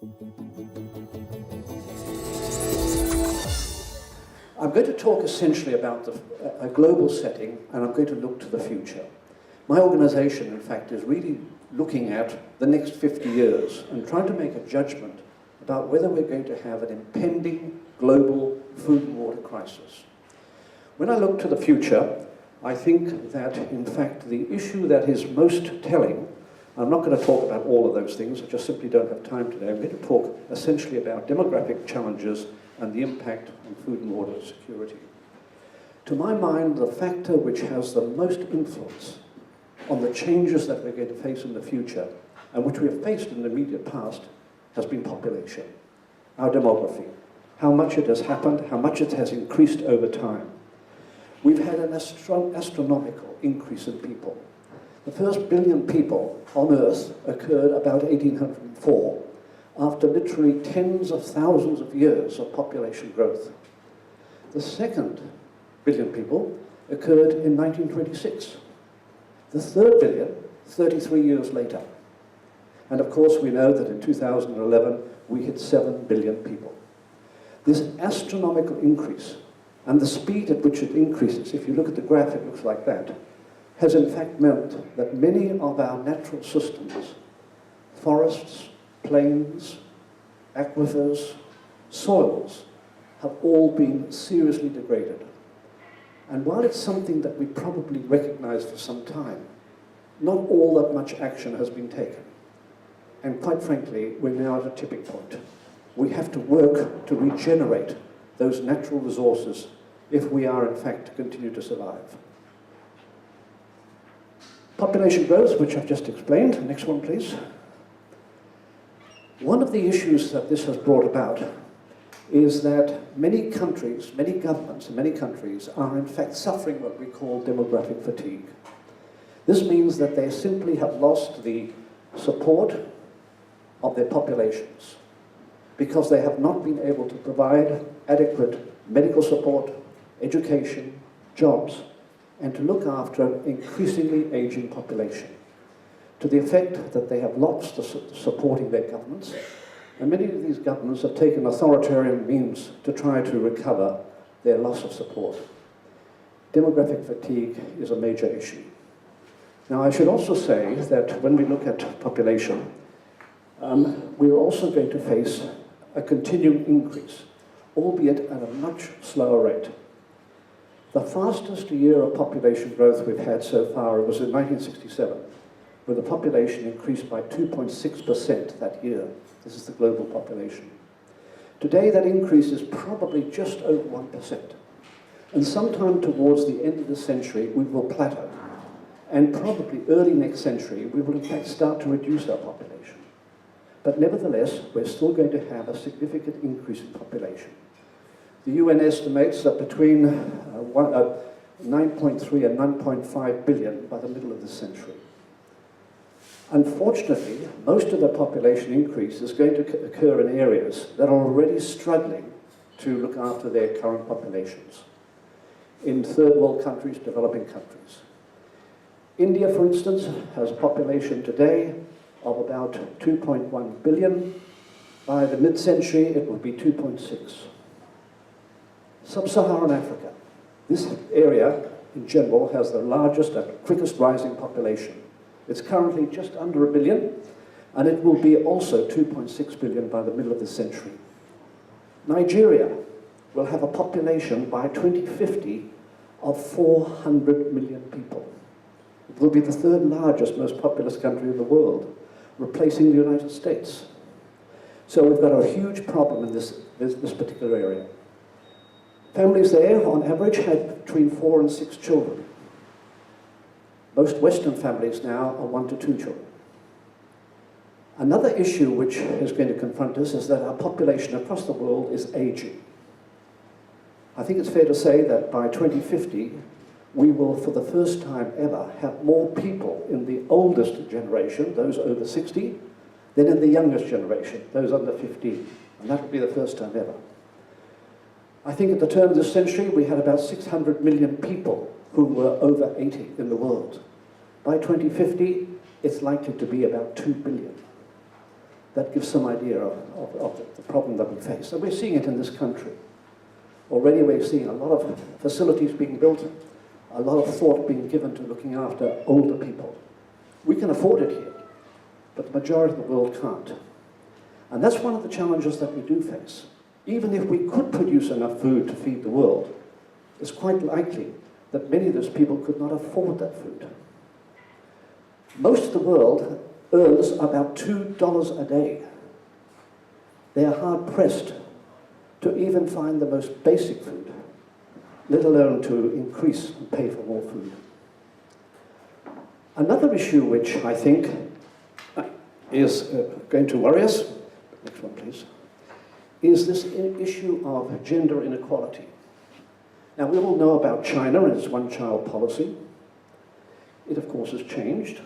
I'm going to talk essentially about a global setting, and I'm going to look to the future. My organization, in fact, is really looking at the next 50 years and trying to make a judgment about whether we're going to have an impending global food and water crisis. When I look to the future, I think that, in fact, the issue that is most telling, I'm not going to talk about all of those things, I just simply don't have time today. I'm going to talk essentially about demographic challenges and the impact on food and water security. To my mind, the factor which has the most influence on the changes that we're going to face in the future, and which we have faced in the immediate past, has been population, our demography, how much it has happened, how much it has increased over time. We've had an astronomical increase in people. The first billion people on Earth occurred about 1804, after literally tens of thousands of years of population growth. The second billion people occurred in 1926. The third billion, 33 years later. And of course, we know that in 2011, we hit 7 billion people. This astronomical increase, and the speed at which it increases, if you look at the graph, it looks like that, has in fact meant that many of our natural systems, forests, plains, aquifers, soils, have all been seriously degraded. And while it's something that we probably recognize for some time, not all that much action has been taken. And quite frankly, we're now at a tipping point. We have to work to regenerate those natural resources if we are in fact to continue to survive. Population growth, which I've just explained. Next one, please. One of the issues that this has brought about is that many countries, many governments in many countries are in fact suffering what we call demographic fatigue. This means that they simply have lost the support of their populations because they have not been able to provide adequate medical support, education, jobs, and to look after an increasingly aging population, to the effect that they have lost the supporting their governments, and many of these governments have taken authoritarian means to try to recover their loss of support. Demographic fatigue is a major issue. Now, I should also say that when we look at population, we're also going to face a continuing increase, albeit at a much slower rate. The fastest year of population growth we've had so far was in 1967, where the population increased by 2.6% that year. This is the global population. Today, that increase is probably just over 1%. And sometime towards the end of the century, we will plateau. And probably early next century, we will in fact start to reduce our population. But nevertheless, we're still going to have a significant increase in population. The UN estimates that between 9.3 and 9.5 billion by the middle of the century. Unfortunately, most of the population increase is going to occur in areas that are already struggling to look after their current populations. In third world countries, developing countries. India, for instance, has a population today of about 2.1 billion. By the mid-century, it will be 2.6. Sub-Saharan Africa. This area, in general, has the largest and quickest rising population. It's currently just under 1 billion, and it will be also 2.6 billion by the middle of the century. Nigeria will have a population by 2050 of 400 million people. It will be the third largest, most populous country in the world, replacing the United States. So we've got a huge problem in this particular area. Families there, on average, had between 4 and 6 children. Most Western families now are 1 to 2 children. Another issue which is going to confront us is that our population across the world is aging. I think it's fair to say that by 2050, we will, for the first time ever, have more people in the oldest generation, those over 60, than in the youngest generation, those under 15. And that will be the first time ever. I think at the turn of this century, we had about 600 million people who were over 80 in the world. By 2050, it's likely to be about 2 billion. that gives some idea of the problem that we face. And we're seeing it in this country. Already we're seeing a lot of facilities being built, a lot of thought being given to looking after older people. We can afford it here, but the majority of the world can't. And that's one of the challenges that we do face. Even if we could produce enough food to feed the world, it's quite likely that many of those people could not afford that food. Most of the world earns about $2 a day. They are hard-pressed to even find the most basic food, let alone to increase and pay for more food. Another issue which I think is going to worry us, next one please, is this issue of gender inequality. Now we all know about China and its one-child policy. It of course has changed,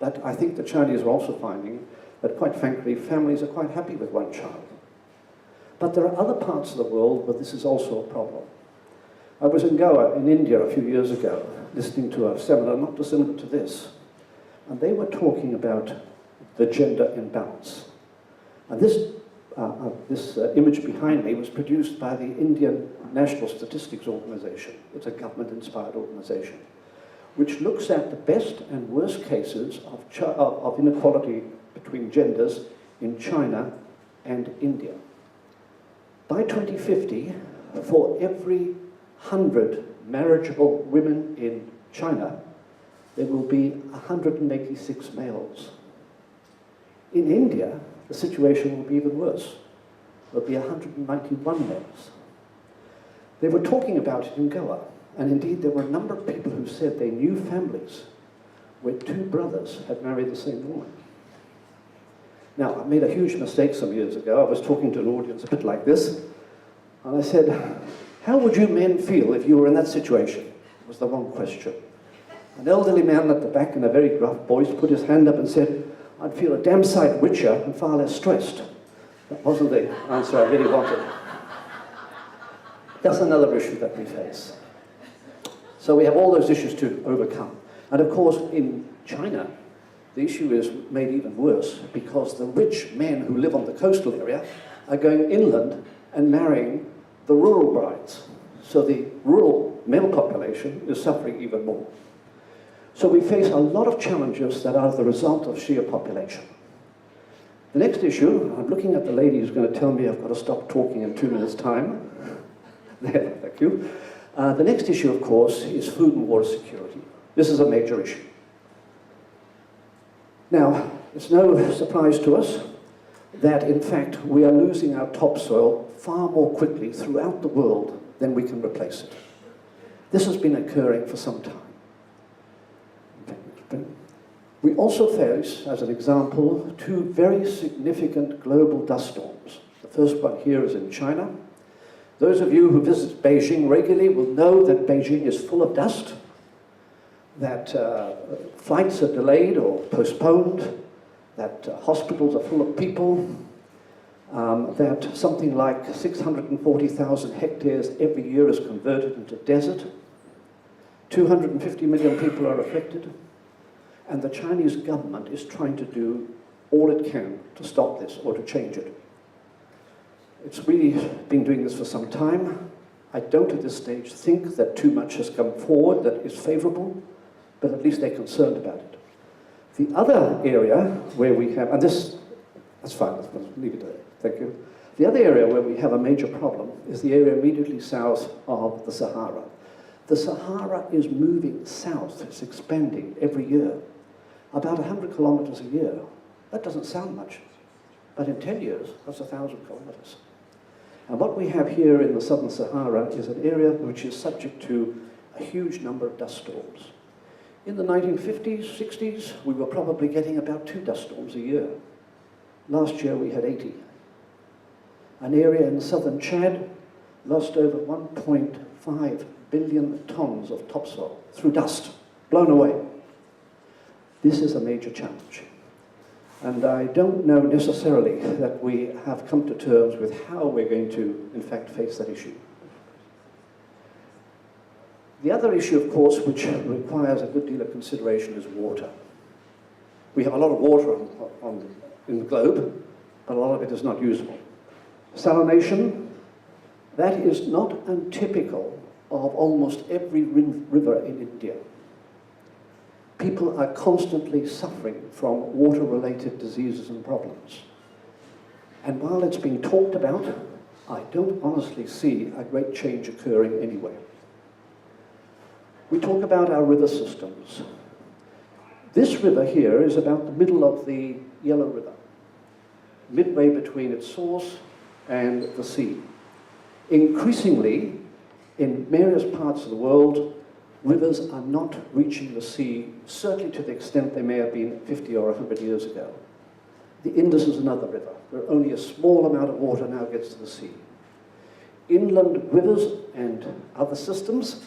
but I think the Chinese are also finding that quite frankly families are quite happy with one child. But there are other parts of the world where this is also a problem. I was in Goa in India a few years ago, listening to a seminar not dissimilar to this, and they were talking about the gender imbalance. And this image behind me was produced by the Indian National Statistics Organization. It's a government-inspired organization, which looks at the best and worst cases of inequality between genders in China and India. By 2050, for every 100 marriageable women in China, there will be 186 males. In India, the situation will be even worse. There will be 191 males. They were talking about it in Goa, and indeed there were a number of people who said they knew families where two brothers had married the same woman. Now, I made a huge mistake some years ago. I was talking to an audience a bit like this, and I said, how would you men feel if you were in that situation? It was the wrong question. An elderly man at the back in a very gruff voice put his hand up and said, I'd feel a damn sight richer and far less stressed. That wasn't the answer I really wanted. That's another issue that we face. So we have all those issues to overcome. And of course, in China, the issue is made even worse because the rich men who live on the coastal area are going inland and marrying the rural brides. So the rural male population is suffering even more. So we face a lot of challenges that are the result of sheer population. The next issue, I'm looking at the lady who's going to tell me I've got to stop talking in 2 minutes' time. There, thank you. The next issue, of course, is food and water security. This is a major issue. Now, it's no surprise to us that, in fact, we are losing our topsoil far more quickly throughout the world than we can replace it. This has been occurring for some time. We also face, as an example, two very significant global dust storms. The first one here is in China. Those of you who visit Beijing regularly will know that Beijing is full of dust, that flights are delayed or postponed, that hospitals are full of people, that something like 640,000 hectares every year is converted into desert. 250 million people are affected. And the Chinese government is trying to do all it can to stop this or to change it. It's really been doing this for some time. I don't at this stage think that too much has come forward that is favorable, but at least they're concerned about it. The other area where we have, and that's fine, let's leave it there, thank you. The other area where we have a major problem is the area immediately south of the Sahara. The Sahara is moving south, it's expanding every year. About 100 kilometers a year. That doesn't sound much, but in 10 years, that's 1,000 kilometers. And what we have here in the southern Sahara is an area which is subject to a huge number of dust storms. In the 1950s, 60s, we were probably getting about 2 dust storms a year. Last year we had 80. An area in southern Chad lost over 1.5 billion tons of topsoil through dust, blown away. This is a major challenge. And I don't know necessarily that we have come to terms with how we're going to, in fact, face that issue. The other issue, of course, which requires a good deal of consideration is water. We have a lot of water in the globe, but a lot of it is not usable. Salination, that is not untypical of almost every river in India. People are constantly suffering from water-related diseases and problems. And while it's being talked about, I don't honestly see a great change occurring anywhere. We talk about our river systems. This river here is about the middle of the Yellow River, midway between its source and the sea. Increasingly, in various parts of the world, rivers are not reaching the sea, certainly to the extent they may have been 50 or 100 years ago. The Indus is another river, where only a small amount of water now gets to the sea. Inland rivers and other systems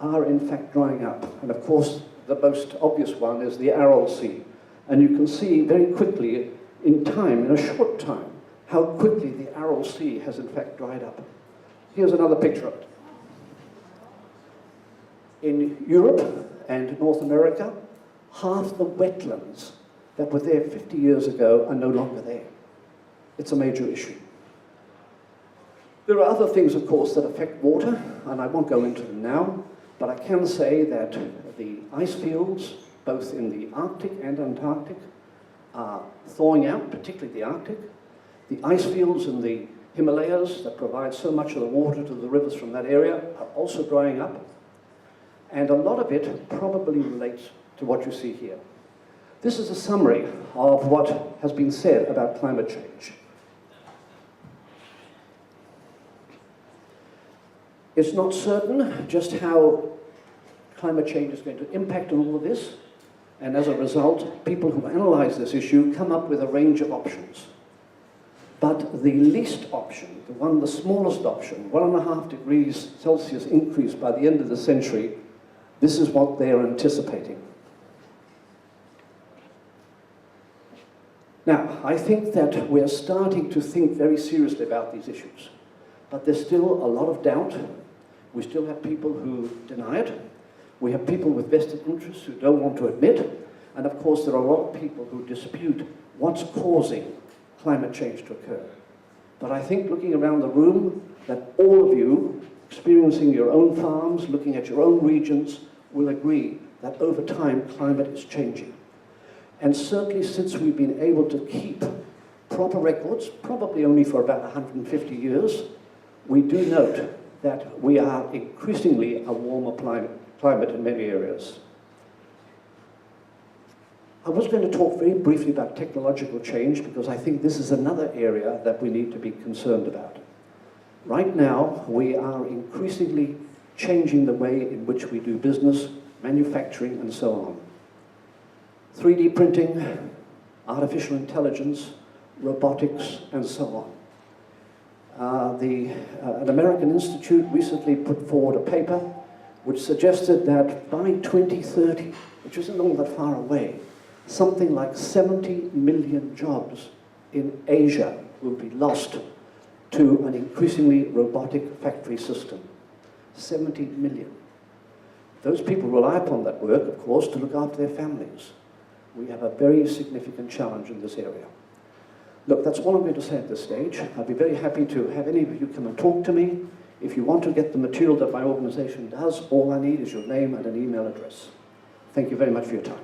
are in fact drying up. And of course, the most obvious one is the Aral Sea. And you can see very quickly, in time, in a short time, how quickly the Aral Sea has in fact dried up. Here's another picture of it. In Europe and North America, half the wetlands that were there 50 years ago are no longer there. It's a major issue. There are other things, of course, that affect water, and I won't go into them now, but I can say that the ice fields, both in the Arctic and Antarctic, are thawing out, particularly the Arctic. The ice fields in the Himalayas that provide so much of the water to the rivers from that area are also drying up. And a lot of it probably relates to what you see here. This is a summary of what has been said about climate change. It's not certain just how climate change is going to impact on all of this, and as a result, people who analyze this issue come up with a range of options. But the least option, the smallest option, 1.5 degrees Celsius increase by the end of the century, this is what they're anticipating. Now, I think that we're starting to think very seriously about these issues, but there's still a lot of doubt. We still have people who deny it. We have people with vested interests who don't want to admit. And of course, there are a lot of people who dispute what's causing climate change to occur. But I think looking around the room, that all of you, experiencing your own farms, looking at your own regions, will agree that over time, climate is changing. And certainly since we've been able to keep proper records, probably only for about 150 years, we do note that we are increasingly a warmer climate in many areas. I was going to talk very briefly about technological change because I think this is another area that we need to be concerned about. Right now, we are increasingly changing the way in which we do business, manufacturing, and so on. 3D printing, artificial intelligence, robotics, and so on. An American institute recently put forward a paper which suggested that by 2030, which isn't all that far away, something like 70 million jobs in Asia will be lost to an increasingly robotic factory system. 70 million. Those people rely upon that work, of course, to look after their families. We have a very significant challenge in this area. Look, that's all I'm going to say at this stage. I'd be very happy to have any of you come and talk to me. If you want to get the material that my organization does, all I need is your name and an email address. Thank you very much for your time.